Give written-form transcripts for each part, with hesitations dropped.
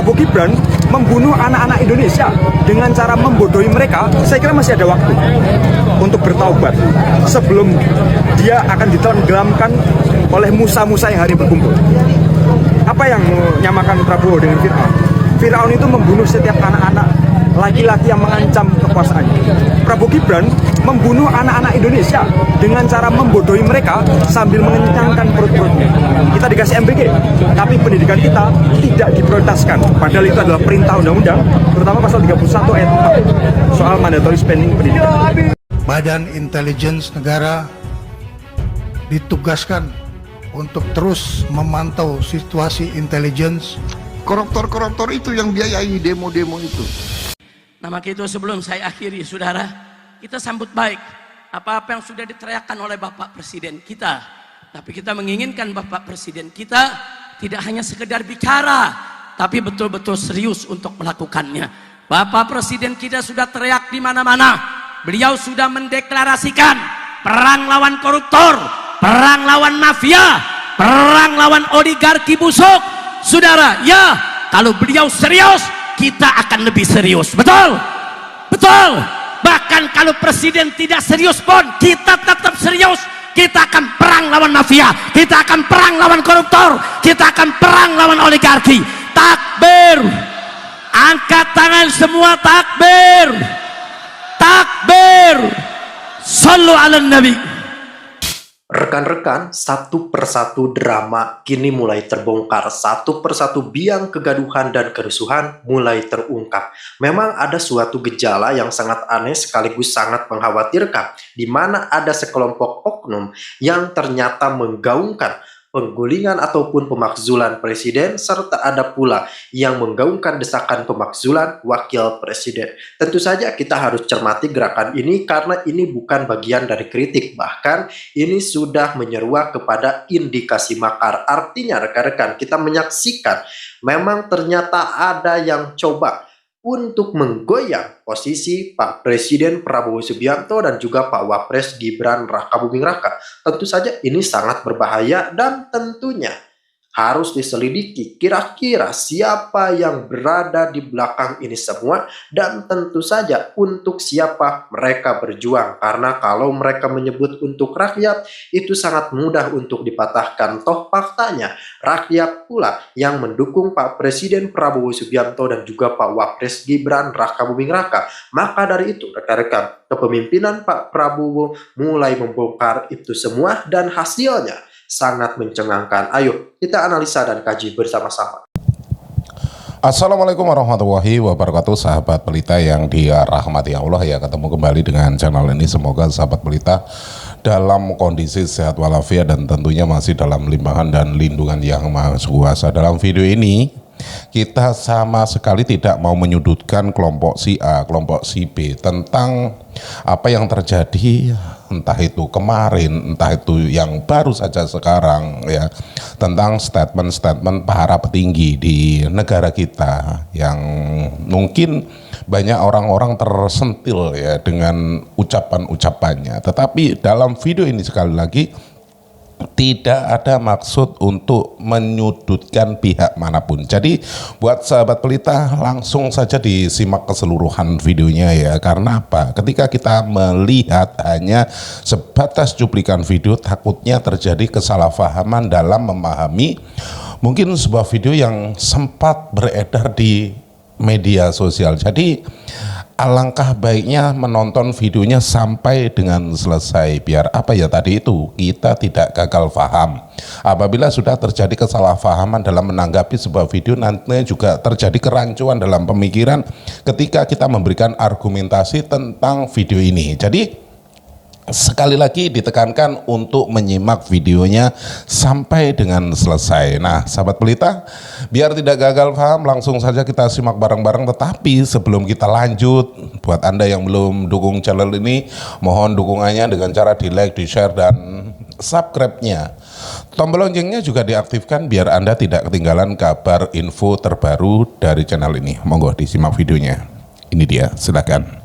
Prabowo Gibran membunuh anak-anak Indonesia dengan cara membodohi mereka, saya kira masih ada waktu untuk bertaubat sebelum dia akan ditenggelamkan oleh musa-musa yang hari berkumpul. Apa yang menyamakan Prabowo dengan Fir'aun? Fir'aun itu membunuh setiap anak-anak laki-laki yang mengancam kekuasaannya. Prabowo Gibran membunuh anak-anak Indonesia dengan cara membodohi mereka sambil mengenyangkan perut-perutnya. Kita dikasih MBG, tapi pendidikan kita tidak diprioritaskan. Padahal itu adalah perintah undang-undang, terutama pasal 31 ayat 4 soal mandatory spending pendidikan. Badan Intelijen Negara ditugaskan untuk terus memantau situasi intelligence. Koruptor-koruptor itu yang biayai demo-demo itu. Nah maka itu sebelum saya akhiri saudara, kita sambut baik apa-apa yang sudah diteriakkan oleh Bapak Presiden kita. Tapi kita menginginkan Bapak Presiden kita tidak hanya sekedar bicara, tapi betul-betul serius untuk melakukannya. Bapak Presiden kita sudah teriak di mana-mana. Beliau sudah mendeklarasikan perang lawan koruptor, perang lawan mafia, perang lawan oligarki busuk. Saudara, ya kalau beliau serius, kita akan lebih serius. Betul? Betul. Bahkan kalau presiden tidak serius pun, kita tetap serius. Kita akan perang lawan mafia, kita akan perang lawan koruptor, kita akan perang lawan oligarki. Takbir. Angkat tangan semua, takbir. Takbir. Sallu ala nabi. Rekan-rekan, satu persatu drama kini mulai terbongkar, satu persatu biang kegaduhan dan kerusuhan mulai terungkap. Memang ada suatu gejala yang sangat aneh sekaligus sangat mengkhawatirkan, di mana ada sekelompok oknum yang ternyata menggaungkan penggulingan ataupun pemakzulan presiden, serta ada pula yang menggaungkan desakan pemakzulan wakil presiden. Tentu saja kita harus cermati gerakan ini karena ini bukan bagian dari kritik, bahkan ini sudah menyeruak kepada indikasi makar. Artinya rekan-rekan, kita menyaksikan memang ternyata ada yang coba untuk menggoyang posisi Pak Presiden Prabowo Subianto dan juga Pak Wapres Gibran Rakabuming Raka. Tentu saja ini sangat berbahaya dan tentunya harus diselidiki kira-kira siapa yang berada di belakang ini semua, dan tentu saja untuk siapa mereka berjuang. Karena kalau mereka menyebut untuk rakyat, itu sangat mudah untuk dipatahkan. Toh faktanya rakyat pula yang mendukung Pak Presiden Prabowo Subianto dan juga Pak Wapres Gibran Rakabuming Raka. Maka dari itu rekan-rekan, kepemimpinan Pak Prabowo mulai membongkar itu semua dan hasilnya sangat mencengangkan. Ayo kita analisa dan kaji bersama-sama. Assalamualaikum warahmatullahi wabarakatuh, sahabat pelita yang dirahmati Allah ya. Ketemu kembali dengan channel ini, semoga sahabat pelita dalam kondisi sehat walafiat dan tentunya masih dalam limpahan dan lindungan yang maha kuasa. Dalam video ini kita sama sekali tidak mau menyudutkan kelompok si A, kelompok si B tentang apa yang terjadi, entah itu kemarin, entah itu yang baru saja sekarang ya, tentang statement-statement para petinggi di negara kita yang mungkin banyak orang-orang tersentil ya dengan ucapan-ucapannya. Tetapi dalam video ini sekali lagi tidak ada maksud untuk menyudutkan pihak manapun. Jadi buat sahabat pelita langsung saja disimak keseluruhan videonya ya. Karena apa? Ketika kita melihat hanya sebatas cuplikan video, takutnya terjadi kesalahpahaman dalam memahami mungkin sebuah video yang sempat beredar di media sosial. Jadi alangkah baiknya menonton videonya sampai dengan selesai, biar apa ya tadi itu, kita tidak gagal paham. Apabila sudah terjadi kesalahpahaman dalam menanggapi sebuah video, nantinya juga terjadi kerancuan dalam pemikiran ketika kita memberikan argumentasi tentang video ini. Jadi sekali lagi ditekankan untuk menyimak videonya sampai dengan selesai. Nah sahabat pelita, biar tidak gagal paham, langsung saja kita simak bareng-bareng. Tetapi sebelum kita lanjut, buat Anda yang belum dukung channel ini, mohon dukungannya dengan cara di like, di share, dan subscribe-nya. Tombol loncengnya juga diaktifkan biar Anda tidak ketinggalan kabar info terbaru dari channel ini. Monggo disimak videonya. Ini dia, silakan.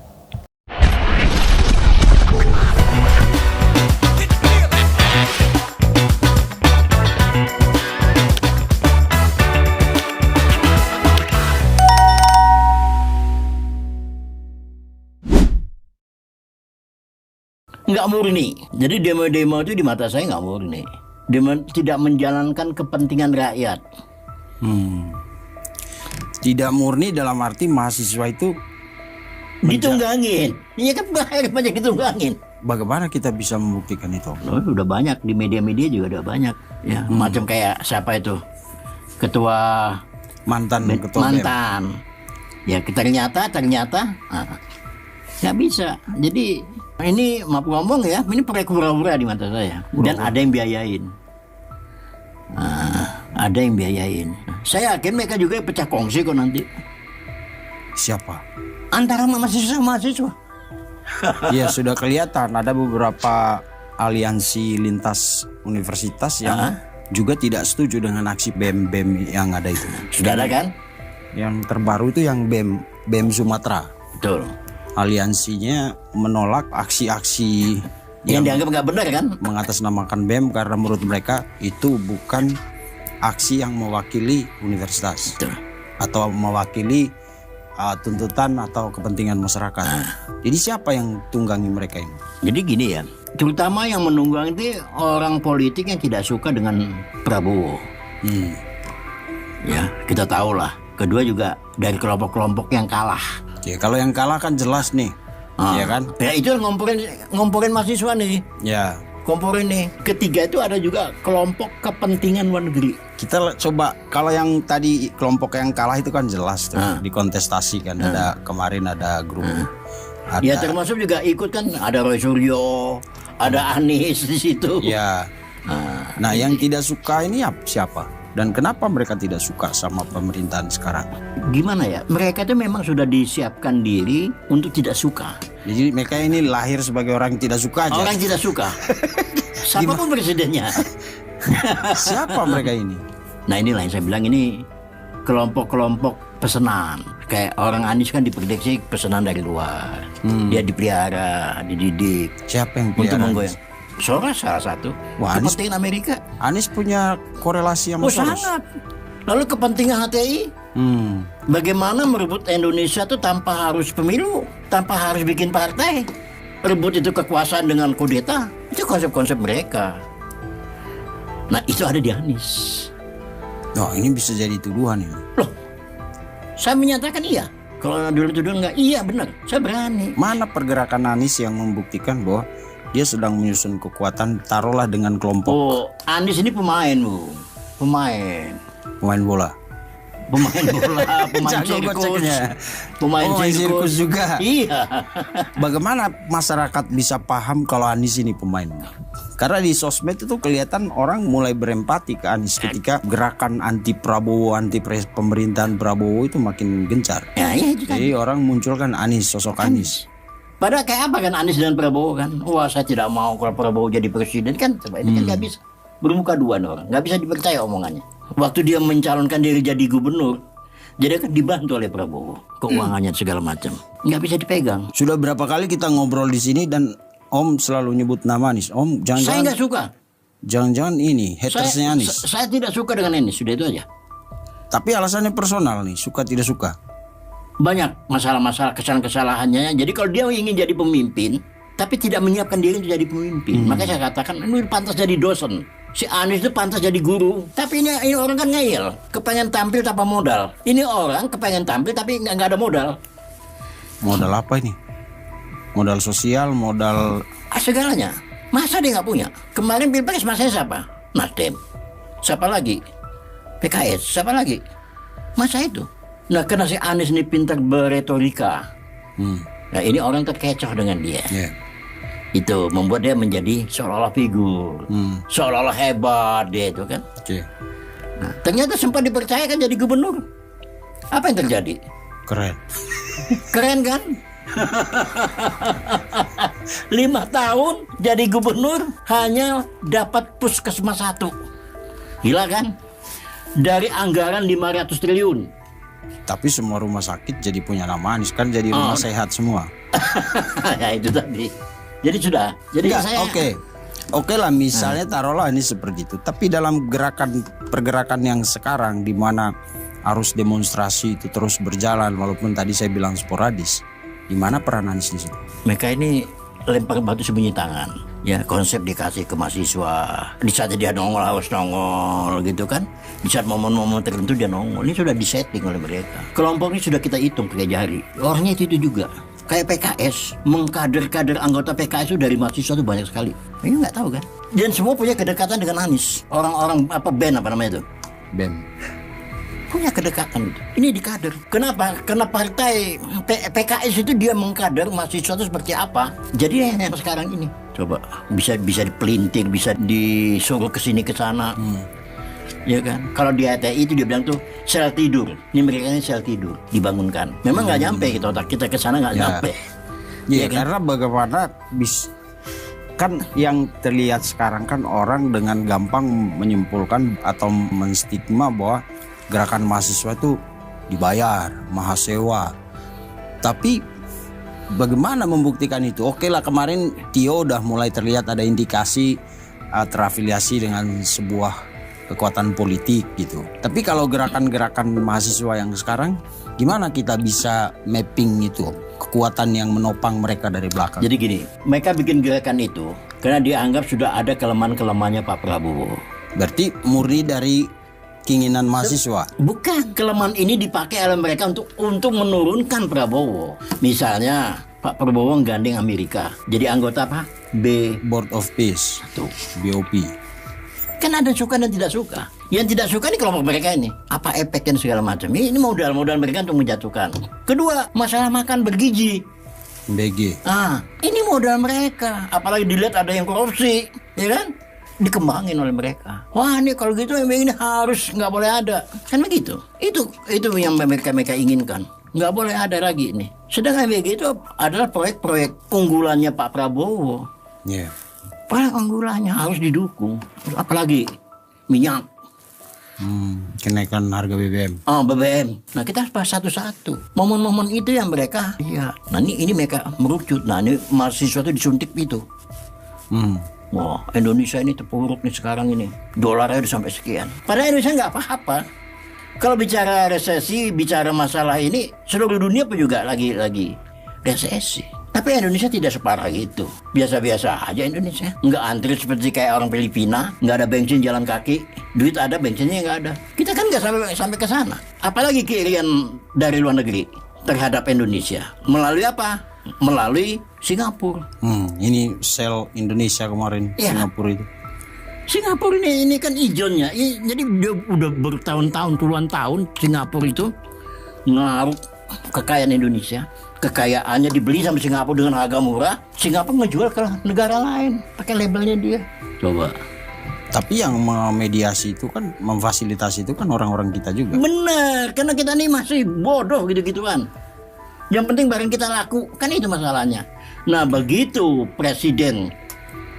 nggak murni. Jadi demo-demo itu di mata saya nggak murni. Demo tidak menjalankan kepentingan rakyat. Tidak murni dalam arti mahasiswa itu Ditunggangin. Iya kan banyak ditunggangin. bagaimana kita bisa membuktikan itu? Oh, udah banyak di media-media juga udah banyak. Ya, macam kayak siapa itu? Ketua Mantan ketua BEM. mantan. Ya ternyata nggak bisa. Jadi ini maaf ngomong ya, ini proyek pura-pura di mata saya. Dan ada yang biayain. Ada yang biayain. Saya yakin mereka juga pecah kongsi kok nanti. Siapa? Antara mahasiswa. Ya sudah kelihatan ada beberapa aliansi lintas universitas yang juga tidak setuju dengan aksi BEM yang ada itu. Sudah ada kan? Yang terbaru itu yang BEM Sumatera. Betul. Aliansinya menolak aksi-aksi Yang dianggap nggak benar kan? mengatasnamakan BEM karena menurut mereka itu bukan aksi yang mewakili universitas Betul. atau mewakili tuntutan atau kepentingan masyarakat. Jadi siapa yang tunggangi mereka ini? Jadi gini ya, terutama yang menunggang itu orang politik yang tidak suka dengan Prabowo. Ya, kita tahu lah. Kedua juga dari kelompok-kelompok yang kalah. Ya kalau yang kalah kan jelas nih, ya kan? Ya itu ngomporin mahasiswa nih. Ya Komporin nih. Ketiga itu ada juga kelompok kepentingan luar negeri. kita coba kalau yang tadi kelompok yang kalah itu kan jelas tuh dikontestasikan. Ada kemarin ada grup. Ada, Ya termasuk juga ikut kan ada Roy Suryo, ada Anies di situ. ya. Nah yang tidak suka ini siapa? Dan kenapa mereka tidak suka sama pemerintahan sekarang? Gimana ya? Mereka itu memang sudah disiapkan diri untuk tidak suka. Jadi mereka ini lahir sebagai orang yang tidak suka aja. Orang tidak suka. Siapapun presidennya. Siapa mereka ini? Nah inilah yang saya bilang ini kelompok-kelompok pesanan. Kayak orang Anies kan diprediksi pesanan dari luar. Dia dipelihara, dididik. Siapa yang Untuk pelihara menggoyang. Soros salah satu. Wah, Anies- Kepentingan Amerika. Anies punya korelasi sama Oh Soros. sangat. Lalu kepentingan HTI. Bagaimana merebut Indonesia itu tanpa harus pemilu, tanpa harus bikin partai. Rebut itu kekuasaan dengan kudeta. Itu konsep-konsep mereka. Nah itu ada di Anies. Oh, ini bisa jadi tuduhan ini. Loh, saya menyatakan iya. Kalau dulu enggak, iya benar. Saya berani. Mana pergerakan Anies yang membuktikan bahwa dia sedang menyusun kekuatan, taruhlah dengan kelompok Oh, Anies ini pemain, Bu. Pemain bola. bola, pemain Jago sirkus. goceknya. Pemain Oh, sirkus juga. Iya. Bagaimana masyarakat bisa paham kalau Anies ini pemain? Karena di sosmed itu kelihatan orang mulai berempati ke Anies ketika gerakan anti Prabowo, pemerintahan Prabowo itu makin gencar. Ya, iya itu kan. Jadi orang munculkan Anies, sosok Anies. Padahal kayak apa kan Anies dan Prabowo kan? Wah saya tidak mau kalau Prabowo jadi presiden kan. Coba ini kan nggak bisa. Bermuka dua nih orang. Nggak bisa dipercaya omongannya. Waktu dia mencalonkan diri jadi gubernur, jadi kan dibantu oleh Prabowo. Keuangannya segala macam. Nggak bisa dipegang. Sudah berapa kali kita ngobrol di sini dan Om selalu nyebut nama Anies. Om Saya jangan-jangan nggak suka. jangan-jangan ini hatersnya Anies. Saya tidak suka dengan Anies. Sudah itu aja. Tapi alasannya personal nih, suka tidak suka. Banyak masalah-masalah kesalahan-kesalahannya. Jadi kalau dia ingin jadi pemimpin, tapi tidak menyiapkan diri untuk jadi pemimpin, maka saya katakan ini pantas jadi dosen. Si Anies itu pantas jadi guru. Tapi ini orang kan ngeyel, kepengen tampil tanpa modal. Ini orang kepengen tampil tapi nggak ada modal. Modal apa ini? Modal sosial, modal Segalanya. Masa dia nggak punya? Kemarin Pilpres masanya siapa? Nasdem. Siapa lagi? PKS. Siapa lagi? Masa itu. Nah karena si Anies ini pintar berretorika. Nah ini orang terkecoh dengan dia. ya. Itu membuat dia menjadi seolah-olah figur, seolah-olah hebat dia itu kan. Oke. Nah, ternyata sempat dipercayakan jadi gubernur. Apa yang terjadi? Keren. Keren kan? 5 tahun jadi gubernur hanya dapat puskesmas 1. Gila kan? Dari anggaran 500 triliun. Tapi semua rumah sakit jadi punya nama Anies, kan jadi rumah sehat semua. Ya itu tadi. Jadi sudah. Jadi Enggak, saya Oke lah misalnya taruhlah ini seperti itu. Tapi dalam pergerakan yang sekarang di mana arus demonstrasi itu terus berjalan walaupun tadi saya bilang sporadis. Di mana peran Anies di situ? mereka ini lempar batu sembunyi tangan. Ya, konsep dikasih ke mahasiswa. Di saat dia nongol harus nongol gitu kan. Di saat momen-momen tertentu dia nongol. Ini sudah disetting oleh mereka. Kelompok ini sudah kita hitung pakai jari. Orangnya itu juga. Kayak PKS, mengkader-kader anggota PKS itu dari mahasiswa itu banyak sekali. Ini nggak tahu kan? Dan semua punya kedekatan dengan Anies. Orang-orang band apa namanya itu? BEM. Punya kedekatan itu. Ini dikader. Kenapa? Karena partai PKS itu dia mengkader mahasiswa itu seperti apa. Jadi yang sekarang ini coba bisa dipelintir, bisa disuruh ke sini ke sana. Ya kan? Kalau di HTI itu dia bilang tuh sel tidur. Ini mereka ini sel tidur dibangunkan. Memang nggak nyampe kita otak kita ke sana nggak nyampe. Iya, Ya kan? karena bagaimana kan yang terlihat sekarang kan orang dengan gampang menyimpulkan atau menstigma bahwa gerakan mahasiswa itu dibayar, mahasewa. Tapi bagaimana membuktikan itu? Oke lah, kemarin Tio udah mulai terlihat ada indikasi terafiliasi dengan sebuah kekuatan politik gitu. Tapi kalau gerakan-gerakan mahasiswa yang sekarang, gimana kita bisa mapping itu kekuatan yang menopang mereka dari belakang? Jadi gini, mereka bikin gerakan itu karena dianggap sudah ada kelemahan-kelemahannya Pak Prabowo. Berarti murni dari keinginan mahasiswa. Bukan, kelemahan ini dipakai oleh mereka untuk menurunkan Prabowo. Misalnya Pak Prabowo menggandeng Amerika. Jadi anggota apa? Board of Peace, Tuh. BOP. Kan ada suka dan tidak suka. Yang tidak suka ini kelompok mereka ini. Apa efek dan segala macam. Ini modal mereka untuk menjatuhkan. Kedua, masalah makan bergizi. BG. Ini modal mereka. Apalagi dilihat ada yang korupsi, ya kan? Dikembangin oleh mereka. Wah, ini kalau gitu yang ini harus nggak boleh ada. Kan begitu. Itu yang mereka inginkan. Nggak boleh ada lagi ini. Sedangkan BG itu adalah proyek-proyek unggulannya Pak Prabowo. Iya. Proyek unggulannya harus didukung. Apalagi minyak. Kenaikan harga BBM. BBM. Nah, kita harus bahas satu-satu. Momen-momen itu yang mereka lihat. Nah, ini mereka merucut. Nah, ini mahasiswa itu disuntik itu. Wah, Indonesia ini terpuruk nih sekarang ini. Dolarnya udah sampai sekian. Padahal Indonesia nggak apa-apa. Kalau bicara resesi, bicara masalah ini, seluruh dunia pun juga lagi resesi. Tapi Indonesia tidak separah itu. Biasa-biasa aja Indonesia. Nggak antri seperti kayak orang Filipina. Nggak ada bensin jalan kaki. Duit ada, bensinnya nggak ada. Kita kan nggak sampai ke sana. Apalagi keirian dari luar negeri terhadap Indonesia. Melalui apa? Melalui Singapura. Ini sel Indonesia kemarin, Iya. Singapura itu. Singapura ini kan ijonnya. Jadi dia udah bertahun-tahun, puluhan tahun Singapura itu ngaruh kekayaan Indonesia. Kekayaannya dibeli sama Singapura dengan harga murah. Singapura ngejual ke negara lain pakai labelnya dia. Coba. Tapi yang memediasi itu kan, memfasilitasi itu kan orang-orang kita juga. Bener, karena kita ini masih bodoh gitu-gituan. Yang penting barang kita laku, kan itu masalahnya. Nah, begitu Presiden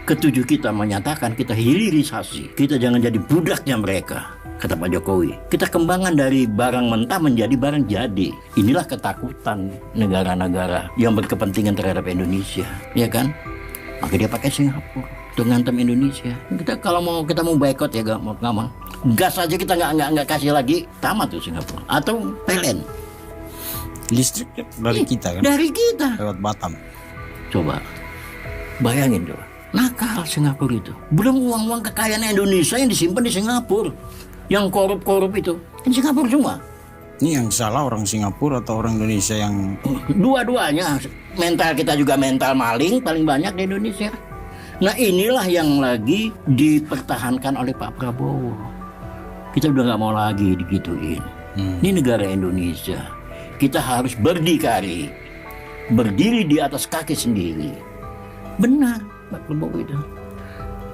ke-7 kita menyatakan kita hilirisasi, kita jangan jadi budaknya mereka, kata Pak Jokowi. Kita kembangkan dari barang mentah menjadi barang jadi. Inilah ketakutan negara-negara yang berkepentingan terhadap Indonesia, ya kan? Maka dia pakai Singapura untuk ngantem Indonesia. Kita mau boikot ya gak mau. Gas aja kita nggak kasih lagi, tamat tuh Singapura. Atau PLN. Listrik dari kita kan? Dari kita. Lewat Batam. Coba, bayangin coba. Nakal Singapura itu. Belum uang-uang kekayaan Indonesia yang disimpan di Singapura. Yang korup-korup itu. Di Singapura semua. Ini yang salah orang Singapura atau orang Indonesia yang... Dua-duanya. Mental kita juga mental maling paling banyak di Indonesia. Nah, inilah yang lagi dipertahankan oleh Pak Prabowo. Kita udah gak mau lagi digituin. Ini negara Indonesia. Kita harus berdikari. Berdiri di atas kaki sendiri. Benar Pak Prabowo itu.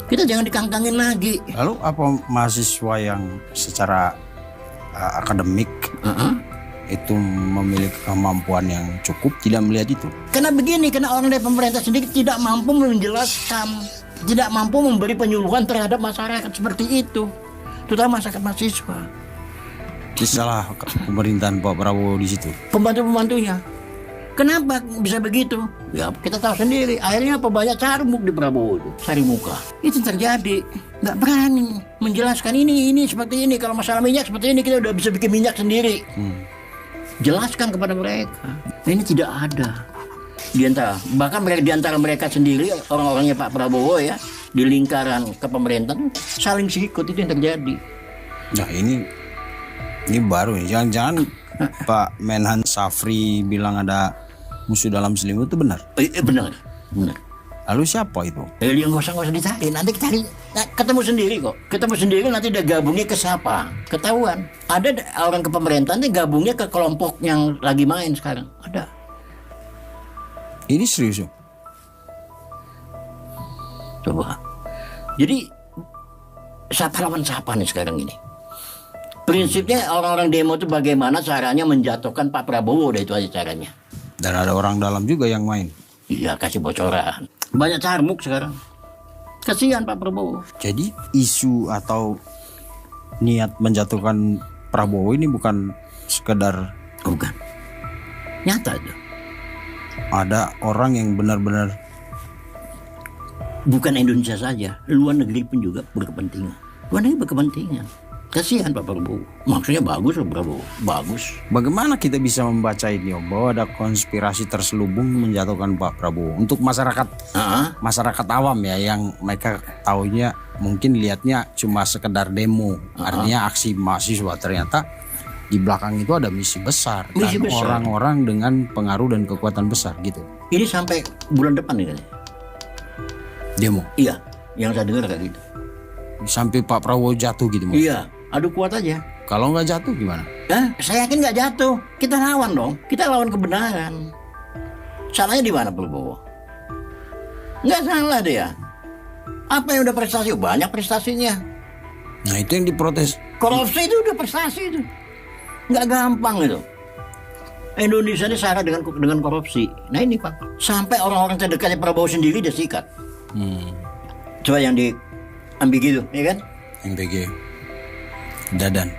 Kita jangan dikangkangin lagi. Lalu apa mahasiswa yang secara akademik itu memiliki kemampuan yang cukup tidak melihat itu? Karena begini, karena orang dari pemerintah sendiri tidak mampu menjelaskan, tidak mampu memberi penyuluhan terhadap masyarakat seperti itu, terutama masyarakat mahasiswa. Itu salah pemerintahan Pak Prabowo di situ. Pembantu-pembantunya. Kenapa bisa begitu? Ya kita tahu sendiri. Akhirnya apa, banyak carmuk di Prabowo itu, cari muka. Itu terjadi. Nggak berani menjelaskan ini seperti ini. Kalau masalah minyak seperti ini, kita udah bisa bikin minyak sendiri. Jelaskan kepada mereka. Ini tidak ada. Di antara, bahkan mereka di antara mereka sendiri orang-orangnya Pak Prabowo ya di lingkaran kepemerintahan saling sikut, itu yang terjadi. Nah ini baru nih. Jangan-jangan Pak Menhan Safri bilang ada musuh dalam selimut itu benar? Benar. Lalu siapa itu? Yang nggak usah dicari, nanti cari, ketemu sendiri kok. Ketemu sendiri nanti udah gabungnya ke siapa? Ketahuan. Ada orang kepemerintahan yang gabungnya ke kelompok yang lagi main sekarang. Ada. Ini serius ya? Coba. Jadi siapa lawan siapa nih sekarang ini? Prinsipnya orang-orang demo itu bagaimana caranya menjatuhkan Pak Prabowo, udah itu aja caranya. Dan ada orang dalam juga yang main. Iya, kasih bocoran. Banyak carmuk sekarang. Kasihan Pak Prabowo. Jadi isu atau niat menjatuhkan Prabowo ini bukan sekedar, Bukan. Nyata itu. ada orang yang benar-benar Bukan Indonesia saja, luar negeri pun juga berkepentingan. Luar negeri berkepentingan. Kasihan Pak Prabowo. Maksudnya bagus Pak Prabowo. Bagus. bagaimana kita bisa membaca ini Om, bahwa ada konspirasi terselubung menjatuhkan Pak Prabowo untuk masyarakat masyarakat awam ya, yang mereka taunya mungkin lihatnya cuma sekedar demo, artinya aksi mahasiswa. Ternyata di belakang itu ada misi besar Misi dan besar. orang-orang dengan pengaruh dan kekuatan besar gitu. Ini sampai bulan depan nih katanya. Demo Iya, yang saya dengar kayak gitu. sampai Pak Prabowo jatuh gitu. Mas. Iya, adu kuat aja. Kalau nggak jatuh gimana? Saya yakin nggak jatuh. Kita lawan dong. Kita lawan kebenaran. Salahnya di mana Prabowo? Nggak salah dia. Apa yang udah prestasi? Banyak prestasinya. Nah itu yang diprotes. Korupsi itu udah prestasi itu. Nggak gampang itu. Indonesia ini syarat dengan korupsi. Nah ini Pak. Sampai orang-orang terdekatnya Prabowo sendiri dia sikat. Coba yang diambil gitu, ya kan? MPG Dadan.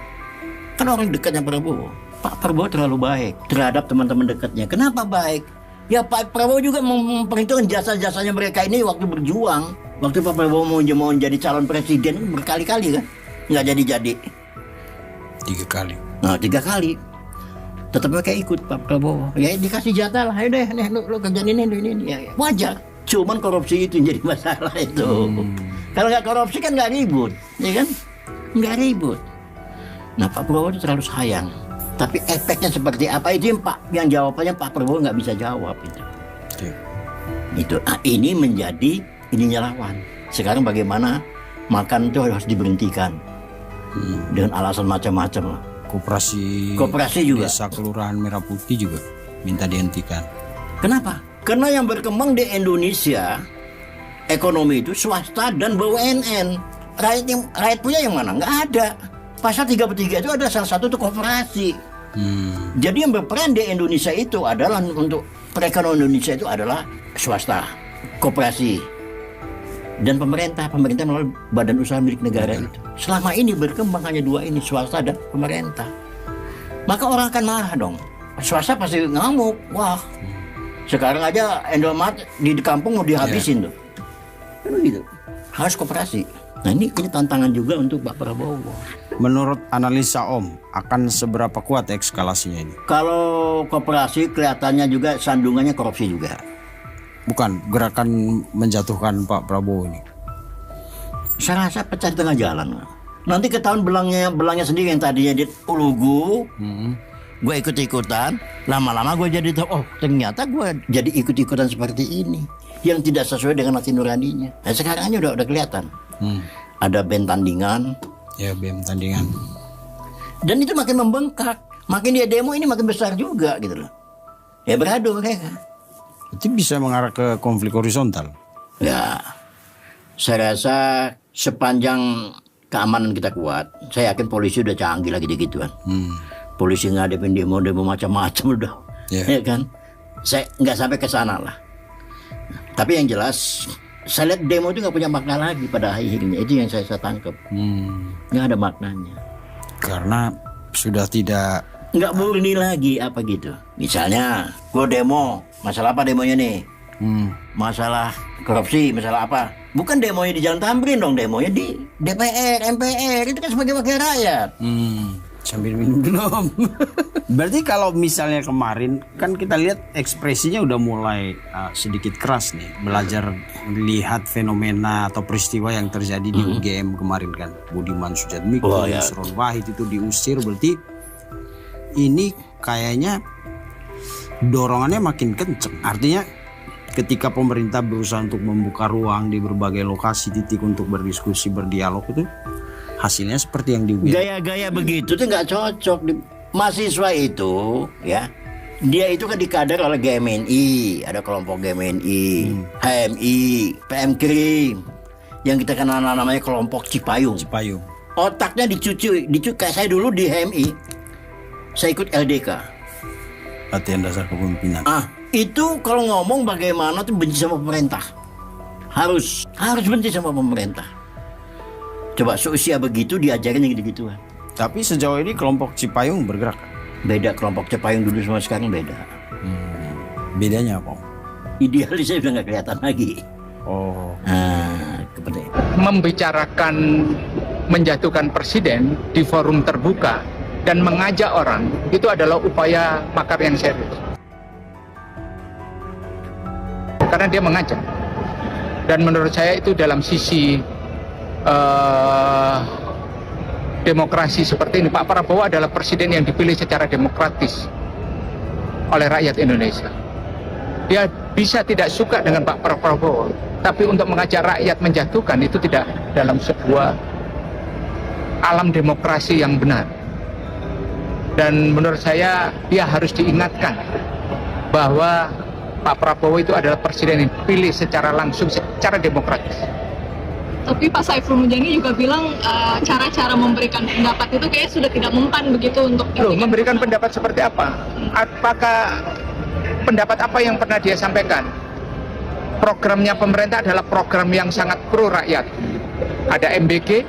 Kan orang dekatnya Prabowo. Pak Prabowo terlalu baik terhadap teman-teman dekatnya. Kenapa baik? Ya Pak Prabowo juga memperhitungkan jasa-jasanya mereka ini waktu berjuang. Waktu Pak Prabowo mau jadi calon presiden berkali-kali kan, nggak jadi. 3 kali. Nah 3 kali. Tetap mereka ikut Pak Prabowo. Ya dikasih jatah lah, ayo deh, lu kerjaan ini. Ya, wajar. Cuman korupsi itu yang jadi masalah itu. Kalau nggak korupsi kan nggak ribut, ya kan? Nggak ribut. Nah Pak Prabowo itu terlalu sayang. Tapi efeknya seperti apa itu yang jawabannya Pak Prabowo nggak bisa jawab itu. Itu. Nah, ini menjadi ininya lawan. Sekarang bagaimana makan itu harus diberhentikan dengan alasan macam-macam lah. Koperasi juga. Desa Kelurahan Merah Putih juga minta dihentikan. Kenapa? Karena yang berkembang di Indonesia ekonomi itu swasta dan BUMN. Rakyat punya yang mana? Nggak ada. Pasal 33 itu ada salah satu itu koperasi. Jadi yang berperan di Indonesia itu adalah untuk perekonomian Indonesia itu adalah swasta, koperasi, dan pemerintah melalui badan usaha milik negara itu. Selama ini berkembang hanya 2 ini, swasta dan pemerintah. Maka orang akan marah dong. Swasta pasti ngamuk. Wah, sekarang aja Indomaret di kampung mau dihabisin tuh. Kan gitu. Harus koperasi. Nah ini tantangan juga untuk Pak Prabowo. Menurut analisa Om, akan seberapa kuat eskalasinya ini? Kalau koperasi kelihatannya juga sandungannya korupsi juga. Bukan gerakan menjatuhkan Pak Prabowo ini. Saya rasa pecah di tengah jalan. Nanti ketahuan belangnya sendiri yang tadinya di Ulugu. Gue ikut-ikutan, lama-lama gue jadi tahu, oh ternyata gue jadi ikut-ikutan seperti ini yang tidak sesuai dengan hati nuraninya. Nah, sekarang aja udah kelihatan. Ada band tandingan. Ya BEM tandingan. Dan itu makin membengkak, makin dia demo ini makin besar juga gitu loh. Ya beradu mereka. Itu bisa mengarah ke konflik horizontal. Ya, saya rasa sepanjang keamanan kita kuat, saya yakin polisi udah canggih lagi di gituan. Polisi ngadepin demo macam-macam udah, ya kan? Saya nggak sampai ke sana lah. Tapi yang jelas, saya lihat demo itu nggak punya makna lagi pada akhirnya. Itu yang saya tangkap. Nggak ada maknanya. Karena sudah tidak. Nggak murni lagi apa gitu. Misalnya, gue demo, masalah apa demonya nih? Masalah korupsi, masalah apa? Bukan demonya di Jalan Tamrin dong, demonya di DPR, MPR. Itu kan sebagai wakil rakyat. Sambil minum. Berarti kalau misalnya kemarin kan kita lihat ekspresinya udah mulai sedikit keras nih, belajar lihat fenomena atau peristiwa yang terjadi di UGM kemarin kan. Budiman Sujatmiko, Yusron Wahid itu diusir, berarti ini kayaknya dorongannya makin kenceng. Artinya ketika pemerintah berusaha untuk membuka ruang di berbagai lokasi titik untuk berdiskusi, berdialog, itu hasilnya seperti yang diugat. Gaya-gaya begitu tuh nggak cocok. Mahasiswa itu ya, dia itu kan dikader oleh GMNI, ada kelompok GMNI, HMI, PM Krim, yang kita kenal namanya kelompok Cipayung. Otaknya dicuci kayak saya dulu di HMI, saya ikut LDK. Latihan dasar kepemimpinan. Itu kalau ngomong bagaimana tuh benci sama pemerintah, harus benci sama pemerintah. Coba seusia begitu diajarin yang gitu-gituan. Tapi sejauh ini kelompok Cipayung bergerak. Beda kelompok Cipayung dulu sama sekarang beda. Bedanya apa? Idealisnya udah nggak kelihatan lagi. Kepentingan. Membicarakan menjatuhkan presiden di forum terbuka dan mengajak orang itu adalah upaya makar yang serius. Karena dia mengajak. Dan menurut saya itu dalam sisi demokrasi seperti ini, Pak Prabowo adalah presiden yang dipilih secara demokratis oleh rakyat Indonesia. Dia bisa tidak suka dengan Pak Prabowo, tapi untuk mengajak rakyat menjatuhkan itu tidak dalam sebuah alam demokrasi yang benar. Dan menurut saya dia harus diingatkan bahwa Pak Prabowo itu adalah presiden yang dipilih secara langsung, secara demokratis. Tapi Pak Saiful Mujani juga bilang cara-cara memberikan pendapat itu kayak sudah tidak mempan begitu untuk memberikan pendapat seperti apa? Apakah pendapat apa yang pernah dia sampaikan? Programnya pemerintah adalah program yang sangat pro rakyat. Ada MBG,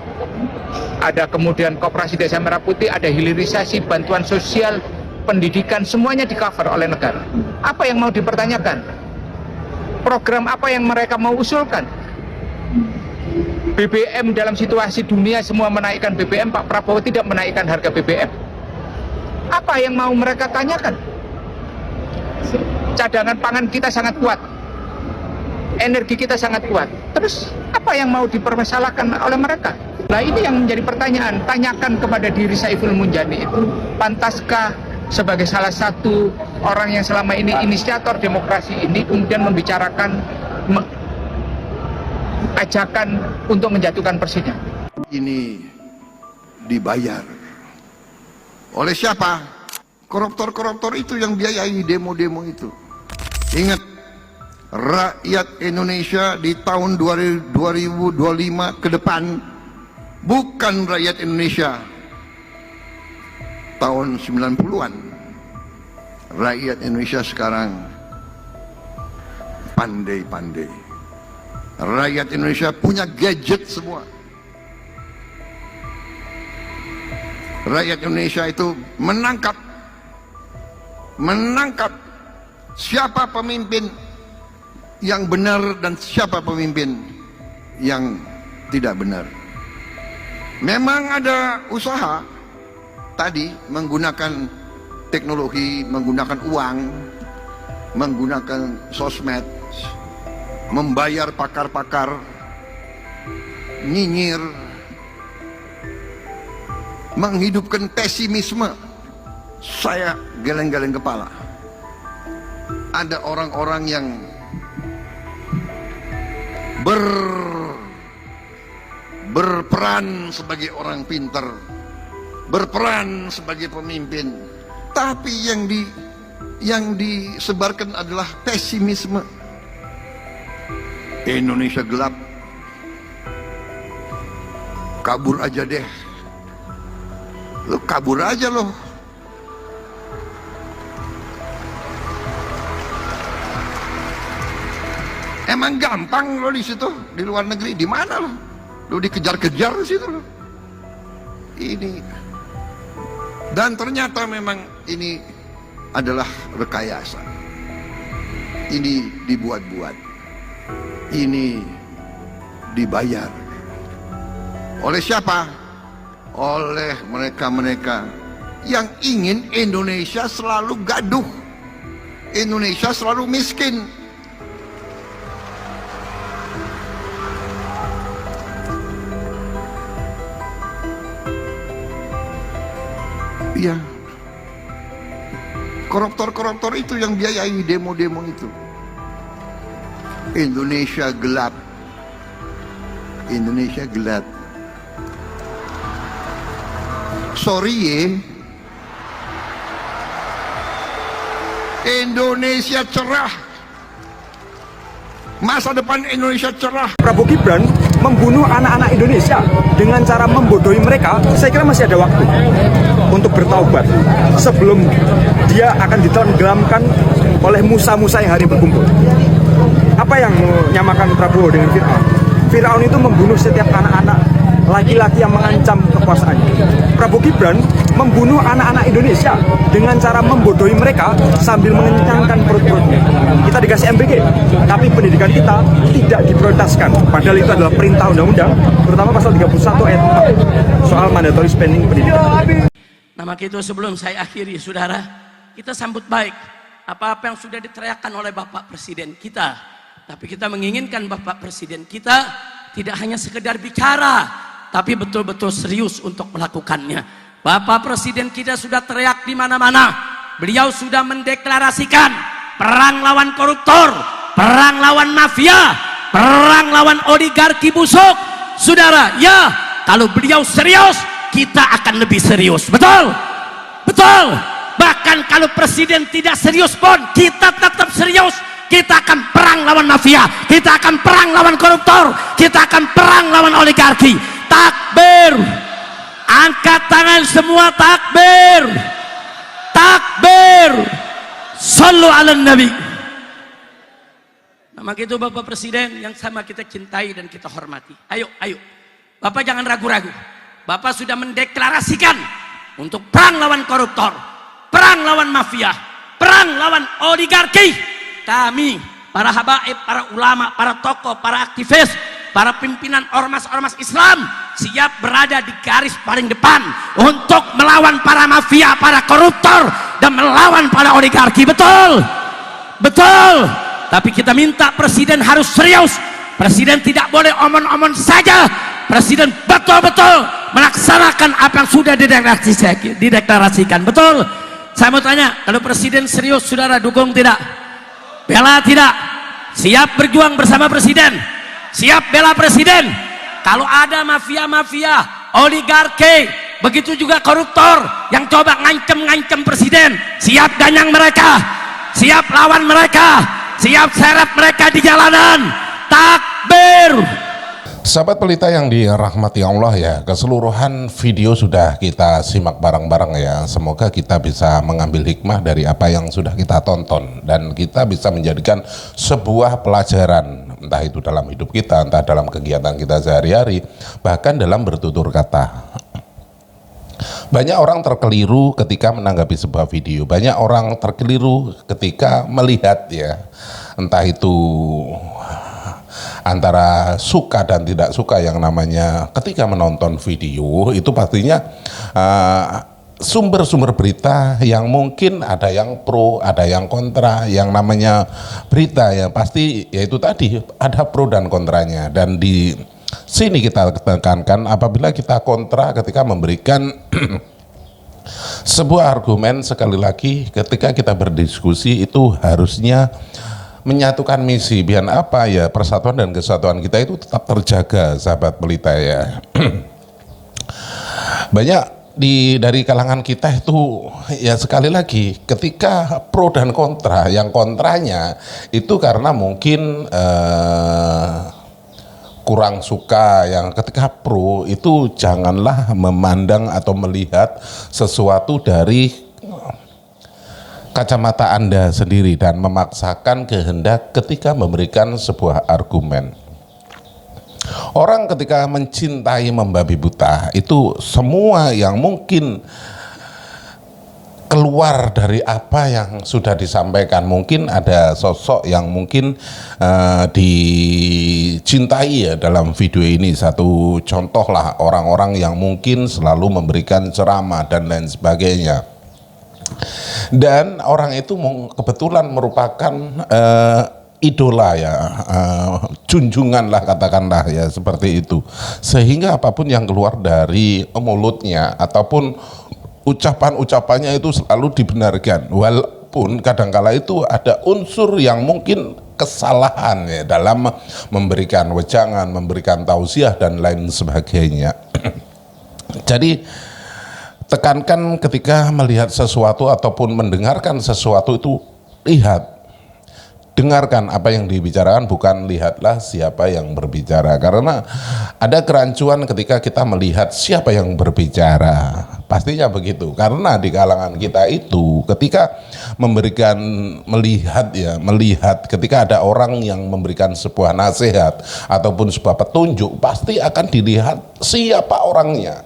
ada kemudian Koperasi Desa Merah Putih, ada hilirisasi, bantuan sosial, pendidikan, semuanya di cover oleh negara. Apa yang mau dipertanyakan? Program apa yang mereka mau usulkan? BBM dalam situasi dunia semua menaikkan BBM, Pak Prabowo tidak menaikkan harga BBM. Apa yang mau mereka tanyakan? Cadangan pangan kita sangat kuat, energi kita sangat kuat. Terus apa yang mau dipermasalahkan oleh mereka? Nah ini yang menjadi pertanyaan. Tanyakan kepada diri Saiful Mujani itu, pantaskah sebagai salah satu orang yang selama ini inisiator demokrasi ini kemudian membicarakan ajakan untuk menjatuhkan presiden. Ini dibayar oleh siapa? Koruptor-koruptor itu yang biayai demo-demo itu. Ingat, rakyat Indonesia di tahun 2025 ke depan bukan rakyat Indonesia tahun 90-an. Rakyat Indonesia sekarang pandai-pandai. Rakyat Indonesia punya gadget semua. Rakyat Indonesia itu menangkap siapa pemimpin yang benar dan siapa pemimpin yang tidak benar. Memang ada usaha tadi menggunakan teknologi, menggunakan uang, menggunakan sosmed, membayar pakar-pakar, nyinyir, menghidupkan pesimisme. Saya geleng-geleng kepala. Ada orang-orang yang berperan sebagai orang pintar, berperan sebagai pemimpin, tapi yang disebarkan adalah pesimisme. Indonesia gelap, kabur aja deh. Lo kabur aja lo. Emang gampang lo di situ, di luar negeri, di mana lo? Lo dikejar-kejar di situ lo. Ini, dan ternyata memang ini adalah rekayasa. Ini dibuat-buat. Ini dibayar. Oleh siapa? Oleh mereka-mereka yang ingin Indonesia selalu gaduh, Indonesia selalu miskin. Iya, koruptor-koruptor itu yang biayai demo-demo itu. Indonesia gelap, Indonesia gelap. Sorry ya, Indonesia cerah, masa depan Indonesia cerah. Prabowo Gibran membunuh anak-anak Indonesia dengan cara membodohi mereka. Saya kira masih ada waktu untuk bertaubat sebelum dia akan ditenggelamkan oleh musa-musa yang hari berkumpul. Apa yang menyamakan Prabowo dengan Fir'aun? Fir'aun itu membunuh setiap anak-anak laki-laki yang mengancam kekuasaannya. Prabowo Gibran membunuh anak-anak Indonesia dengan cara membodohi mereka sambil mengenyangkan perut-perutnya. Kita dikasih MBG, tapi pendidikan kita tidak diprioritaskan. Padahal itu adalah perintah undang-undang, terutama pasal 31 ayat 4 soal mandatory spending pendidikan. Nah, maka itu sebelum saya akhiri, saudara, kita sambut baik apa-apa yang sudah diteriakkan oleh Bapak Presiden kita. Tapi kita menginginkan Bapak Presiden kita tidak hanya sekedar bicara, tapi betul-betul serius untuk melakukannya. Bapak Presiden kita sudah teriak di mana-mana. Beliau sudah mendeklarasikan perang lawan koruptor, perang lawan mafia, perang lawan oligarki busuk. Saudara, ya, kalau beliau serius, kita akan lebih serius. Betul? Betul. Bahkan kalau presiden tidak serius pun, kita tetap serius. Kita akan perang lawan mafia, kita akan perang lawan koruptor, kita akan perang lawan oligarki. Takbir. Angkat tangan semua, takbir. Takbir. Sallu ala Nabi. Nah, maka itu Bapak Presiden yang sama kita cintai dan kita hormati. Ayo, ayo. Bapak jangan ragu-ragu. Bapak sudah mendeklarasikan untuk perang lawan koruptor, perang lawan mafia, perang lawan oligarki. Kami, para habaib, para ulama, para tokoh, para aktivis, para pimpinan ormas-ormas Islam siap berada di garis paling depan untuk melawan para mafia, para koruptor, dan melawan para oligarki. Betul? Betul. Tapi kita minta presiden harus serius. Presiden tidak boleh omon-omon saja. Presiden betul-betul melaksanakan apa yang sudah dideklarasikan. Betul? Saya mau tanya, kalau presiden serius, saudara dukung tidak? Bela tidak? Siap berjuang bersama presiden? Siap bela presiden? Kalau ada mafia-mafia, oligarki, begitu juga koruptor yang coba ngancem-ngancem presiden, siap ganyang mereka, siap lawan mereka, siap seret mereka di jalanan. Takbir. Sahabat Pelita yang dirahmati Allah ya, keseluruhan video sudah kita simak bareng-bareng ya. Semoga kita bisa mengambil hikmah dari apa yang sudah kita tonton dan kita bisa menjadikan sebuah pelajaran, entah itu dalam hidup kita, entah dalam kegiatan kita sehari-hari, bahkan dalam bertutur kata. Banyak orang terkeliru ketika menanggapi sebuah video, banyak orang terkeliru ketika melihat ya, entah itu antara suka dan tidak suka yang namanya ketika menonton video itu pastinya sumber-sumber berita yang mungkin ada yang pro, ada yang kontra. Yang namanya berita ya pasti yaitu tadi ada pro dan kontranya, dan di sini kita tekankan apabila kita kontra ketika memberikan sebuah argumen, sekali lagi ketika kita berdiskusi itu harusnya menyatukan misi, biar apa ya, persatuan dan kesatuan kita itu tetap terjaga, sahabat Pelita ya. Banyak dari kalangan kita itu ya, sekali lagi ketika pro dan kontra, yang kontranya itu karena mungkin kurang suka, yang ketika pro itu janganlah memandang atau melihat sesuatu dari kacamata Anda sendiri dan memaksakan kehendak ketika memberikan sebuah argumen. Orang ketika mencintai membabi buta itu semua yang mungkin keluar dari apa yang sudah disampaikan. Mungkin ada sosok yang mungkin dicintai ya dalam video ini. Satu contoh lah, orang-orang yang mungkin selalu memberikan ceramah dan lain sebagainya. Dan orang itu kebetulan merupakan idola ya, junjungan lah katakanlah ya, seperti itu. Sehingga apapun yang keluar dari mulutnya ataupun ucapan-ucapannya itu selalu dibenarkan, walaupun kadangkala itu ada unsur yang mungkin kesalahan ya dalam memberikan wejangan, memberikan tausiah dan lain sebagainya. Jadi tekankan ketika melihat sesuatu ataupun mendengarkan sesuatu itu, lihat, dengarkan apa yang dibicarakan, bukan lihatlah siapa yang berbicara. Karena ada kerancuan ketika kita melihat siapa yang berbicara, pastinya begitu. Karena di kalangan kita itu ketika melihat ketika ada orang yang memberikan sebuah nasihat ataupun sebuah petunjuk, pasti akan dilihat siapa orangnya,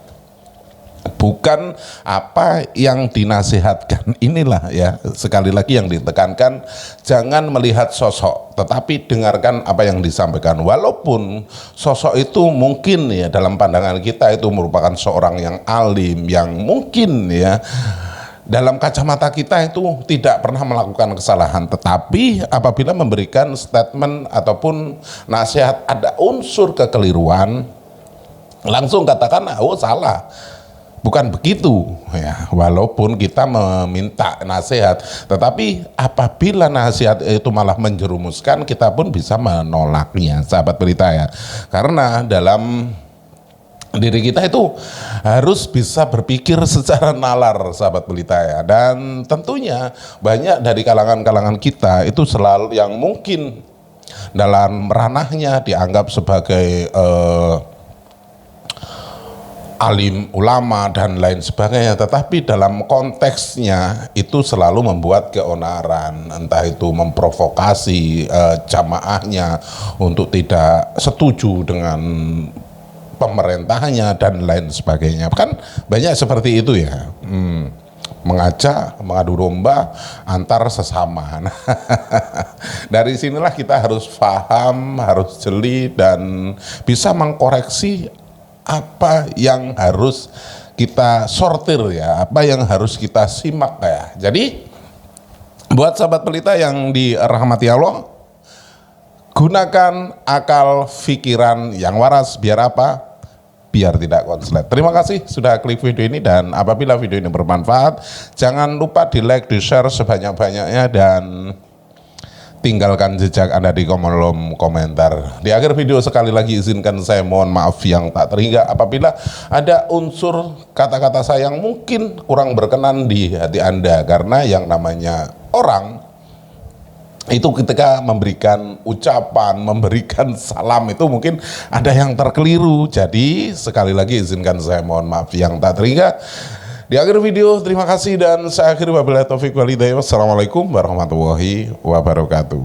bukan apa yang dinasihatkan. Inilah ya, sekali lagi yang ditekankan, jangan melihat sosok, tetapi dengarkan apa yang disampaikan. Walaupun sosok itu mungkin ya dalam pandangan kita itu merupakan seorang yang alim, yang mungkin ya dalam kacamata kita itu tidak pernah melakukan kesalahan, tetapi apabila memberikan statement ataupun nasihat ada unsur kekeliruan, langsung katakan, oh salah, bukan begitu ya. Walaupun kita meminta nasihat, tetapi apabila nasihat itu malah menjerumuskan, kita pun bisa menolaknya, sahabat pelita ya. Karena dalam diri kita itu harus bisa berpikir secara nalar, sahabat pelita ya. Dan tentunya banyak dari kalangan-kalangan kita itu selalu yang mungkin dalam ranahnya dianggap sebagai alim, ulama dan lain sebagainya, tetapi dalam konteksnya itu selalu membuat keonaran, entah itu memprovokasi jamaahnya untuk tidak setuju dengan pemerintahnya dan lain sebagainya. Kan banyak seperti itu ya, mengajak mengadu domba antar sesama. Nah, dari sinilah kita harus paham, harus jeli dan bisa mengkoreksi apa yang harus kita sortir ya, apa yang harus kita simak ya. Jadi buat sahabat pelita yang dirahmati Allah, gunakan akal pikiran yang waras, biar apa? Biar tidak konslet. Terima kasih sudah klik video ini, dan apabila video ini bermanfaat, jangan lupa di like, di share sebanyak-banyaknya, dan tinggalkan jejak Anda di kolom komentar. Di akhir video sekali lagi izinkan saya mohon maaf yang tak terhingga apabila ada unsur kata-kata saya yang mungkin kurang berkenan di hati Anda, karena yang namanya orang itu ketika memberikan ucapan, memberikan salam itu mungkin ada yang terkeliru. Jadi sekali lagi izinkan saya mohon maaf yang tak terhingga. Di akhir video, terima kasih dan saya akhiri wabillahi taufiq wal hidayah. Wassalamualaikum warahmatullahi wabarakatuh.